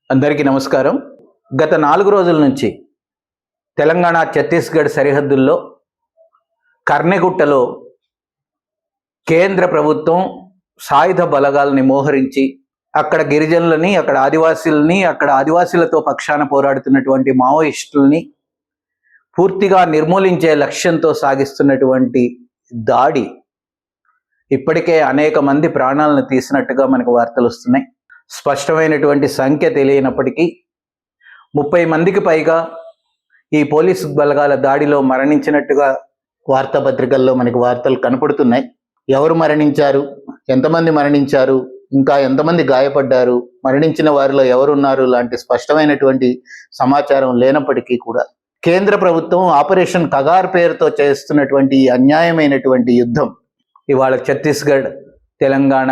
అందరికీ నమస్కారం. గత 4 రోజుల నుంచి తెలంగాణ ఛత్తీస్గఢ్ సరిహద్దుల్లో కర్నెగుట్టలో కేంద్ర ప్రభుత్వం సాయుధ బలగాల్ని మోహరించి అక్కడ గిరిజనులని, అక్కడ ఆదివాసీలతో పక్షాన పోరాడుతున్నటువంటి మావోయిస్టుల్ని పూర్తిగా నిర్మూలించే లక్ష్యంతో సాగిస్తున్నటువంటి దాడి ఇప్పటికే అనేక మంది ప్రాణాలను తీసినట్టుగా మనకు వార్తలు వస్తున్నాయి. స్పష్టమైనటువంటి సంఖ్య తెలియనప్పటికీ 30 మందికి పైగా ఈ పోలీసు బలగాల దాడిలో మరణించినట్టుగా వార్తాపత్రికల్లో మనకు వార్తలు కనపడుతున్నాయి. ఎవరు మరణించారు, ఎంతమంది మరణించారు, ఇంకా ఎంతమంది గాయపడ్డారు, మరణించిన వారిలో ఎవరున్నారు లాంటి స్పష్టమైనటువంటి సమాచారం లేనప్పటికీ కూడా కేంద్ర ప్రభుత్వం ఆపరేషన్ కగార్ పేరుతో చేస్తున్నటువంటి అన్యాయమైనటువంటి యుద్ధం ఇవాళ ఛత్తీస్గఢ్, తెలంగాణ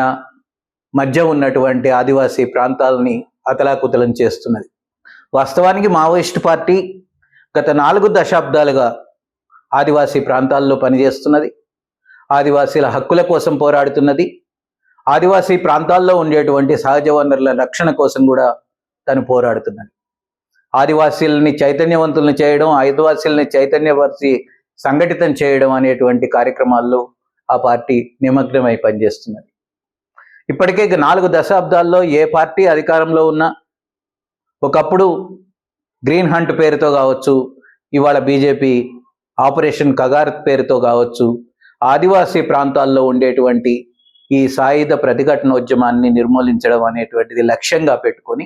మధ్య ఉన్నటువంటి ఆదివాసీ ప్రాంతాలని అతలాకుతలం చేస్తున్నది. వాస్తవానికి మావోయిస్ట్ పార్టీ గత 4 దశాబ్దాలుగా ఆదివాసీ ప్రాంతాల్లో పనిచేస్తున్నది. ఆదివాసీల హక్కుల కోసం పోరాడుతున్నది. ఆదివాసీ ప్రాంతాల్లో ఉండేటువంటి సహజ వనరుల రక్షణ కోసం కూడా తను పోరాడుతున్నది. ఆదివాసీలని చైతన్యవంతులను చేయడం, ఆదివాసీలని చైతన్యపరిచి సంఘటితం చేయడం అనేటువంటి కార్యక్రమాల్లో ఆ పార్టీ నిమగ్నమై పనిచేస్తున్నది. ఇప్పటికే 4 దశాబ్దాల్లో ఏ పార్టీ అధికారంలో ఉన్నా ఒకప్పుడు గ్రీన్ హంట్ పేరుతో కావచ్చు, ఇవాళ బీజేపీ ఆపరేషన్ కగార్ పేరుతో కావచ్చు, ఆదివాసీ ప్రాంతాల్లో ఉండేటువంటి ఈ సాయుధ ప్రతిఘటనోద్యమాన్ని నిర్మూలించడం అనేటువంటిది లక్ష్యంగా పెట్టుకొని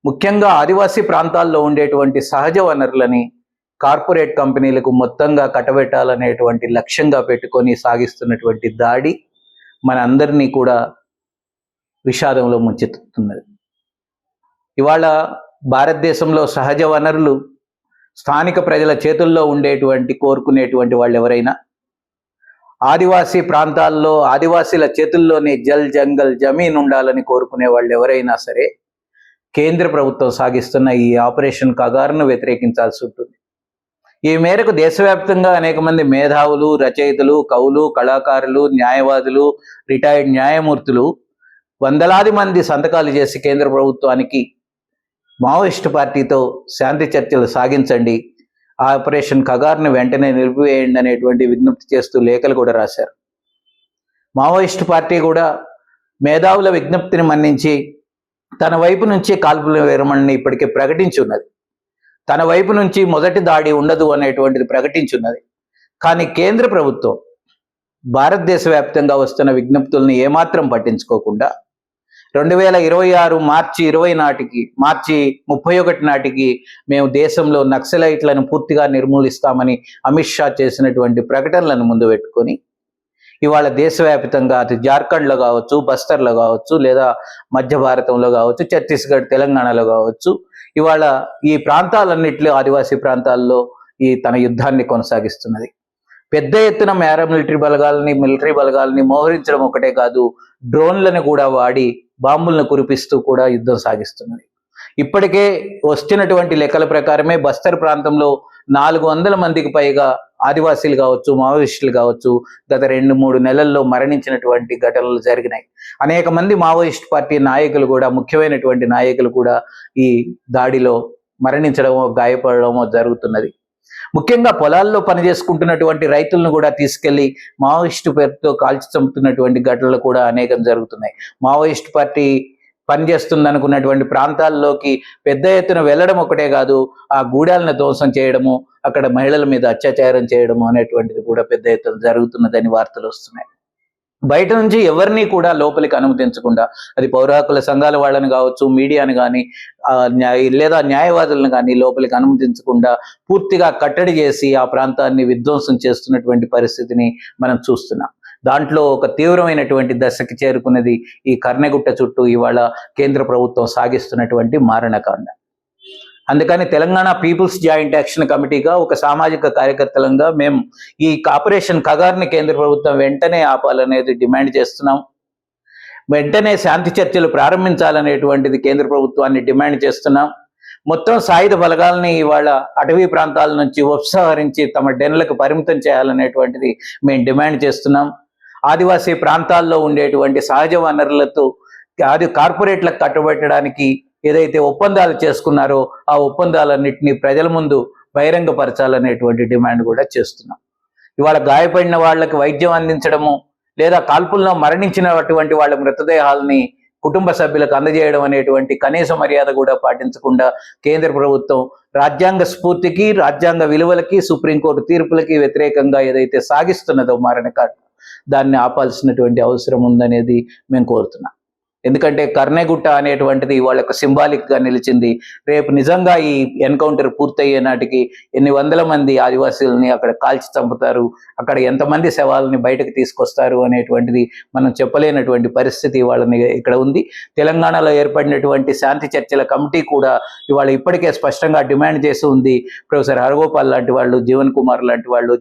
ముఖ్యంగా ఆదివాసీ ప్రాంతాల్లో ఉండేటువంటి సహజ వనరులని కార్పొరేట్ కంపెనీలకు మొత్తంగా కట్టబెట్టాలనేటువంటి లక్ష్యంగా పెట్టుకొని సాగిస్తున్నటువంటి దాడి మనందరినీ కూడా విషాదంలో ముంచెత్తుతున్నది. ఇవాళ భారతదేశంలో సహజ వనరులు స్థానిక ప్రజల చేతుల్లో కోరుకునేటువంటి వాళ్ళు ఎవరైనా ఆదివాసీ ప్రాంతాల్లో ఆదివాసీల చేతుల్లోనే జల్ జంగల్ జమీన్ ఉండాలని కోరుకునే వాళ్ళు ఎవరైనా సరే కేంద్ర ప్రభుత్వం సాగిస్తున్న ఈ ఆపరేషన్ కగార్ను వ్యతిరేకించాల్సి ఉంటుంది. ఈ మేరకు దేశవ్యాప్తంగా అనేక మంది మేధావులు, రచయితలు, కవులు, కళాకారులు, న్యాయవాదులు, రిటైర్డ్ న్యాయమూర్తులు వందలాది మంది సంతకాలు చేసి కేంద్ర ప్రభుత్వానికి మావోయిస్టు పార్టీతో శాంతి చర్చలు సాగించండి, ఆపరేషన్ కగార్ని వెంటనే నిలిపివేయండి అనేటువంటి విజ్ఞప్తి చేస్తూ లేఖలు కూడా రాశారు. మావోయిస్టు పార్టీ కూడా మేధావుల విజ్ఞప్తిని మన్నించి తన వైపు నుంచి కాల్పుల విరమణని ఇప్పటికే ప్రకటించున్నది. తన వైపు నుంచి మొదటి దాడి ఉండదు అనేటువంటిది ప్రకటించున్నది. కానీ కేంద్ర ప్రభుత్వం భారతదేశ వ్యాప్తంగా వస్తున్న విజ్ఞప్తుల్ని ఏమాత్రం పట్టించుకోకుండా 2026 మార్చి 31 నాటికి మేము దేశంలో నక్సలైట్లను పూర్తిగా నిర్మూలిస్తామని అమిత్ షా చేసినటువంటి ప్రకటనలను ముందు పెట్టుకొని ఇవాళ దేశవ్యాప్తంగా అటు జార్ఖండ్లో కావచ్చు, బస్తర్లో కావచ్చు, లేదా మధ్య భారతంలో కావచ్చు, ఛత్తీస్గఢ్, తెలంగాణలో కావచ్చు, ఇవాళ ఈ ప్రాంతాలన్నింటిలో ఆదివాసీ ప్రాంతాల్లో తన యుద్ధాన్ని కొనసాగిస్తున్నది. పెద్ద ఎత్తున మిలిటరీ బలగాల్ని మోహరించడం ఒకటే కాదు, డ్రోన్లను కూడా వాడి బాంబులను కురిపిస్తూ కూడా యుద్ధం సాగిస్తున్నది. ఇప్పటికే వస్తున్నటువంటి లెక్కల ప్రకారమే బస్తర్ ప్రాంతంలో 400 మందికి పైగా ఆదివాసీలు కావచ్చు, మావోయిస్టులు కావచ్చు గత 2-3 నెలల్లో మరణించినటువంటి ఘటనలు జరిగినాయి. అనేక మంది మావోయిస్ట్ పార్టీ నాయకులు కూడా, ముఖ్యమైనటువంటి నాయకులు కూడా ఈ దాడిలో మరణించడమో గాయపడమో జరుగుతున్నది. ముఖ్యంగా పొలాల్లో పనిచేసుకుంటున్నటువంటి రైతులను కూడా తీసుకెళ్లి మావోయిస్టు పేరుతో కాల్చి చంపుతున్నటువంటి ఘటనలు కూడా అనేకం జరుగుతున్నాయి. మావోయిస్ట్ పార్టీ పనిచేస్తుందనుకున్నటువంటి ప్రాంతాల్లోకి పెద్ద ఎత్తున వెళ్ళడం ఒకటే కాదు, ఆ గూడాలను ధ్వంసం చేయడము, అక్కడ మహిళల మీద అత్యాచారం చేయడము అనేటువంటిది కూడా పెద్ద ఎత్తున జరుగుతున్నదని వార్తలు వస్తున్నాయి. బయట నుంచి ఎవరిని కూడా లోపలికి అనుమతించకుండా, అది పౌర హక్కుల సంఘాల వాళ్ళని కావచ్చు, మీడియాని కానీ లేదా న్యాయవాదులను కానీ లోపలికి అనుమతించకుండా పూర్తిగా కట్టడి చేసి ఆ ప్రాంతాన్ని విధ్వంసం చేస్తున్నటువంటి పరిస్థితిని మనం చూస్తున్నాం. దాంట్లో ఒక తీవ్రమైనటువంటి దశకి చేరుకున్నది ఈ కర్నెగుట్ట చుట్టూ ఇవాళ కేంద్ర ప్రభుత్వం సాగిస్తున్నటువంటి మారణకాండ. అందుకని తెలంగాణ పీపుల్స్ జాయింట్ యాక్షన్ కమిటీగా ఒక సామాజిక కార్యకర్తలంగా మేము ఈ ఆపరేషన్ కగార్ని కేంద్ర ప్రభుత్వం వెంటనే ఆపాలనేది డిమాండ్ చేస్తున్నాం. వెంటనే శాంతి చర్చలు ప్రారంభించాలనేటువంటిది కేంద్ర ప్రభుత్వాన్ని డిమాండ్ చేస్తున్నాం. మొత్తం సాయుధ బలగాల్ని ఇవాళ అటవీ ప్రాంతాల నుంచి ఉపసంహరించి తమ డెన్లకు పరిమితం చేయాలనేటువంటిది మేము డిమాండ్ చేస్తున్నాం. ఆదివాసీ ప్రాంతాల్లో ఉండేటువంటి సహజ వనరులతో కార్పొరేట్లకు కట్టబెట్టడానికి ఏదైతే ఒప్పందాలు చేసుకున్నారో ఆ ఒప్పందాలన్నింటినీ ప్రజల ముందు బహిరంగపరచాలనేటువంటి డిమాండ్ కూడా చేస్తున్నాం. ఇవాళ గాయపడిన వాళ్ళకి వైద్యం అందించడము, లేదా కాల్పుల్లో మరణించినటువంటి వాళ్ళ మృతదేహాలని కుటుంబ సభ్యులకు అందజేయడం అనేటువంటి కనీస మర్యాద కూడా పాటించకుండా కేంద్ర ప్రభుత్వం రాజ్యాంగ స్ఫూర్తికి, రాజ్యాంగ విలువలకి, సుప్రీంకోర్టు తీర్పులకి వ్యతిరేకంగా ఏదైతే సాగిస్తున్నదో మారణకాండ, దాన్ని ఆపాల్సినటువంటి అవసరం ఉందనేది మేము కోరుతున్నాం. ఎందుకంటే కర్నెగుట్ట అనేటువంటిది వాళ్ళకు సింబాలిక్గా నిలిచింది. రేపు నిజంగా ఈ ఎన్కౌంటర్ పూర్తయ్యే నాటికి ఎన్ని వందల మంది ఆదివాసీలని అక్కడ కాల్చి చంపుతారు, అక్కడ ఎంతమంది శవాలని బయటకు తీసుకొస్తారు అనేటువంటిది మనం చెప్పలేనటువంటి పరిస్థితి వాళ్ళని ఇక్కడ ఉంది. తెలంగాణలో ఏర్పడినటువంటి శాంతి చర్చల కమిటీ కూడా ఇవాళ ఇప్పటికే స్పష్టంగా డిమాండ్ చేసి ఉంది. ప్రొఫెసర్ హరగోపాల్ లాంటి వాళ్ళు, జీవన్ కుమార్ లాంటి వాళ్ళు,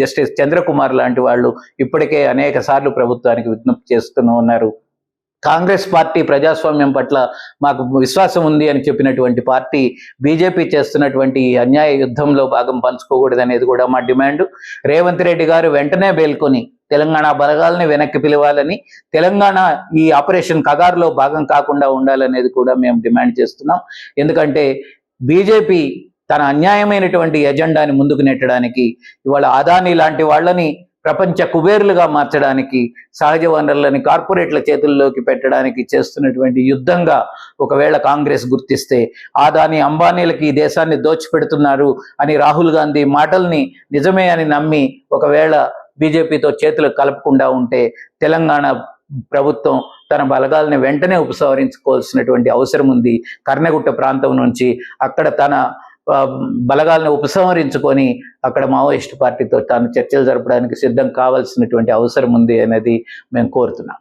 జస్టిస్ చంద్రకుమార్ లాంటి వాళ్ళు ఇప్పటికే అనేక సార్లు ప్రభుత్వానికి విజ్ఞప్తి చేస్తూనే ఉన్నారు. కాంగ్రెస్ పార్టీ ప్రజాస్వామ్యం పట్ల మాకు విశ్వాసం ఉంది అని చెప్పినటువంటి పార్టీ బీజేపీ చేస్తున్నటువంటి ఈ అన్యాయ యుద్ధంలో భాగం పంచుకోకూడదనేది కూడా మా డిమాండ్. రేవంత్ రెడ్డి గారు వెంటనే మేల్కొని తెలంగాణ బలగాలని వెనక్కి పిలవాలని, తెలంగాణ ఈ ఆపరేషన్ కగారులో భాగం కాకుండా ఉండాలనేది కూడా మేము డిమాండ్ చేస్తున్నాం. ఎందుకంటే బీజేపీ తన అన్యాయమైనటువంటి ఎజెండాని ముందుకు నెట్టడానికి, ఇవాళ అదానీ లాంటి వాళ్ళని ప్రపంచ కుబేరులుగా మార్చడానికి, సహజ వనరులని కార్పొరేట్ల చేతుల్లోకి పెట్టడానికి చేస్తున్నటువంటి యుద్ధంగా ఒకవేళ కాంగ్రెస్ గుర్తిస్తే, అదానీ అంబానీలకి ఈ దేశాన్ని దోచిపెడుతున్నారు అని రాహుల్ గాంధీ మాటల్ని నిజమే అని నమ్మి ఒకవేళ బీజేపీతో చేతులు కలపకుండా ఉంటే, తెలంగాణ ప్రభుత్వం తన బలగాలని వెంటనే ఉపసంహరించుకోవాల్సినటువంటి అవసరం ఉంది. కర్నెగుట్ట ప్రాంతం నుంచి అక్కడ తన బలగాలను ఉపసంహరించుకొని అక్కడ మావోయిస్టు పార్టీతో తాను చర్చలు జరపడానికి సిద్ధం కావాల్సినటువంటి అవసరం ఉంది అనేది మేము కోరుతున్నాం.